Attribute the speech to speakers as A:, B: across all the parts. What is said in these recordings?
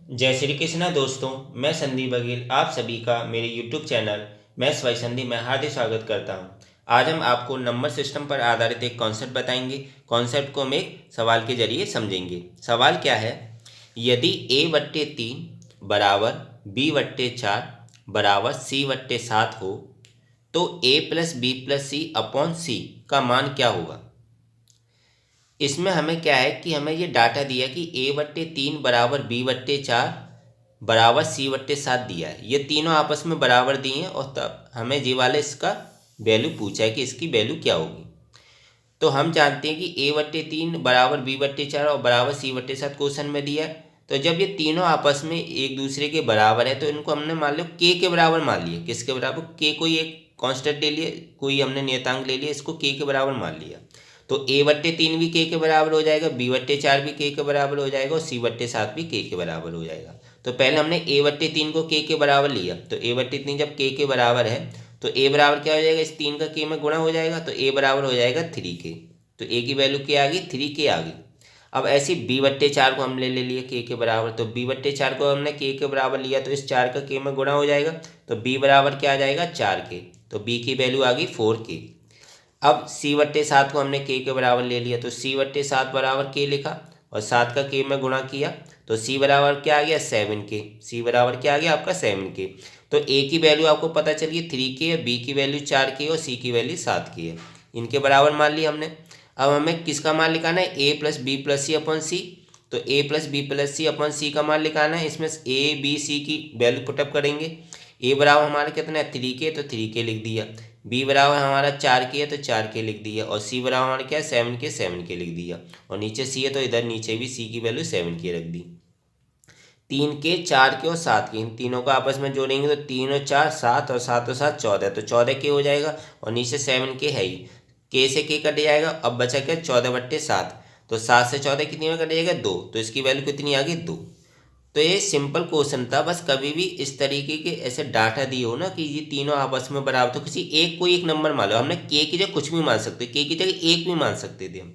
A: जय श्री कृष्णा दोस्तों। मैं संदीप बघेल आप सभी का मेरे YouTube channel maths by Sandeep में हार्दिक स्वागत करता हूं। आज हम आपको नंबर सिस्टम पर आधारित एक कॉन्सेप्ट बताएंगे। कॉन्सेप्ट को हम एक सवाल के जरिए समझेंगे। सवाल क्या है, यदि a/3 बराबर b/4 बराबर c/7 हो तो a + b + c upon c का मान क्या होगा। इसमें हमें क्या है कि हमें ये डाटा दिया कि a/3 बराबर b/4 बराबर c/7 दिया है। ये तीनों आपस में बराबर दिए हैं और तब हमें ये वाले इसका वैल्यू पूछा है कि इसकी वैल्यू क्या होगी। तो हम जानते हैं कि a/3 बराबर b/4 और बराबर c/7 क्वेश्चन में दिया है। तो जब ये तीनों आपस में एक दूसरे के बराबर है तो इनको हमने मान लो k के बराबर मान लिया। किसके बराबर? k कोई एक कांस्टेंट ले लिया, कोई हमने नियतांक ले लिया, इसको k के बराबर मान लिया। तो a/3 भी k के बराबर हो जाएगा, b/4 भी k के बराबर हो जाएगा और c/7 भी k के बराबर हो जाएगा। तो पहले हमने a/3 को k के बराबर लिया। तो a/3 जब k के बराबर है तो a बराबर क्या हो जाएगा, इस 3 का k में गुणा हो जाएगा तो a बराबर हो जाएगा 3k। तो a की वैल्यू क्या आ गई, 3k आ गई। अब ऐसे b/4 को हम ले लिए k के बराबर। तो b/4 को हमने k के बराबर लिया तो इस 4 का k में गुणा हो जाएगा तो b बराबर क्या आ जाएगा, 4k। तो b की वैल्यू आ गई 4k। अब c/7 को हमने k के बराबर ले लिया तो c/7 बराबर k लिखा और 7 का k में गुणा किया तो c बराबर क्या आ गया, 7k। c बराबर क्या आ गया आपका, 7k। तो a की वैल्यू आपको पता चली 3k है, b की वैल्यू 4k और c की वैल्यू 7k है। इनके बराबर मान लिया हमने। अब हमें किसका मान निकालना है, a + b + c upon c। तो a + b + c upon c का मान निकालना है। इसमें a b c की वैल्यू पुटअप करेंगे। a बराबर हमारा कितना है, 3k, तो 3k लिख दिया। b बराबर हमारा 4k है तो 4k लिख दिया और c बराबर हमारा क्या है, 7k, 7k लिख दिया। और नीचे c है तो इधर नीचे भी c की वैल्यू 7k रख दी। 3k, 4k और 7k, इन तीनों को आपस में जोड़ेंगे तो 3 और 4 7 और 7 और 7 14, तो 14k हो जाएगा। और नीचे 7k है ही, k से k कट जाएगा। अब बचा क्या, 14/7। तो 7 से 14 कितनी में कट जाएगा, 2। तो इसकी वैल्यू कितनी आ गई, 2। तो ये सिंपल क्वेश्चन था। बस कभी भी इस तरीके के ऐसे डाटा दिए हो ना कि ये तीनों आपस में बराबर, तो किसी एक कोई एक नंबर मान लो। हमने के की जगह कुछ भी मान सकते, के की जगह एक भी मान सकते थे हम।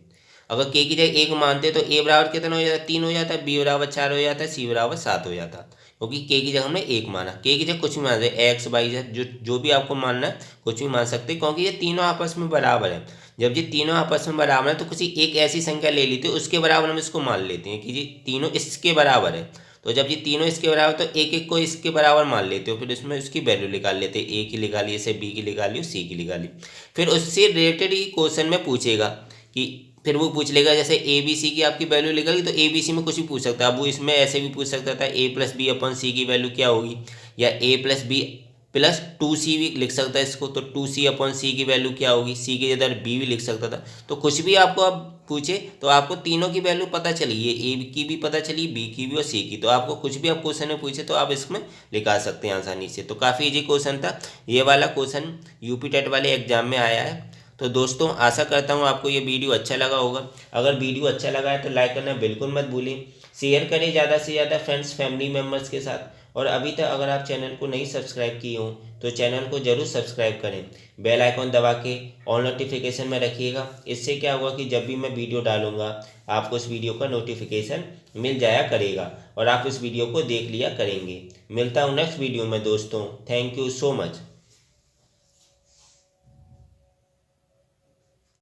A: अगर के की जगह एक मानते तो ए बराबर कितना हो जाता, 3 हो जाता, बी बराबर 4 हो जाता, सी बराबर 7 हो जाता। क्योंकि के की जगह हमने एक माना। के की जगह कुछ भी मान सकते, एक्स वाई जेड, जो जो भी आपको मानना है कुछ भी मान सकते, क्योंकि ये तीनों आपस में बराबर है। जब ये तीनों आपस में बराबर है तो किसी एक ऐसी संख्या ले ली थी उसके बराबर हम इसको मान लेते हैं कि ये तीनों इसके बराबर है। तो जब ये तीनों इसके बराबर तो एक एक को इसके बराबर मान लेते हो, फिर इसमें उसकी वैल्यू निकाल लेते हैं। ए की निकाल ली, इसे बी की निकाल ली, सी की निकाल ली। फिर उससे रिलेटेड ही क्वेश्चन में पूछेगा कि फिर वो पूछ लेगा, जैसे ए बी सी की आपकी वैल्यू निकल गई तो ए बी सी में कुछ भी पूछ सकता है। अब वो इसमें ऐसे भी पूछ सकता था a + b अपॉन सी की वैल्यू क्या होगी, या a + b + 2c भी लिख सकता है इसको। तो 2c अपॉन सी की वैल्यू क्या होगी, सी की जगह b भी लिख सकता था। तो कुछ भी आपको अब पूछे तो आपको तीनों की वैल्यू पता चली, ये ए की भी पता चली, बी की भी और सी की। तो आपको कुछ भी आप क्वेश्चन में पूछे तो आप इसमें लिखा सकते हैं आसानी से। तो काफ़ी इजी क्वेश्चन था। ये वाला क्वेश्चन यूपी टेट वाले एग्जाम में आया है। तो दोस्तों आशा करता हूँ आपको ये वीडियो अच्छा लगा होगा। अगर वीडियो अच्छा लगा है तो लाइक करना बिल्कुल मत भूलें। शेयर करें ज़्यादा से ज़्यादा फ्रेंड्स फैमिली मेम्बर्स के साथ। और अभी तक अगर आप चैनल को नहीं सब्सक्राइब किए हों तो चैनल को ज़रूर सब्सक्राइब करें। बेल आइकॉन दबा के ऑल नोटिफिकेशन में रखिएगा। इससे क्या होगा कि जब भी मैं वीडियो डालूंगा आपको इस वीडियो का नोटिफिकेशन मिल जाया करेगा और आप इस वीडियो को देख लिया करेंगे। मिलता हूँ नेक्स्ट वीडियो में दोस्तों। Thank you so much.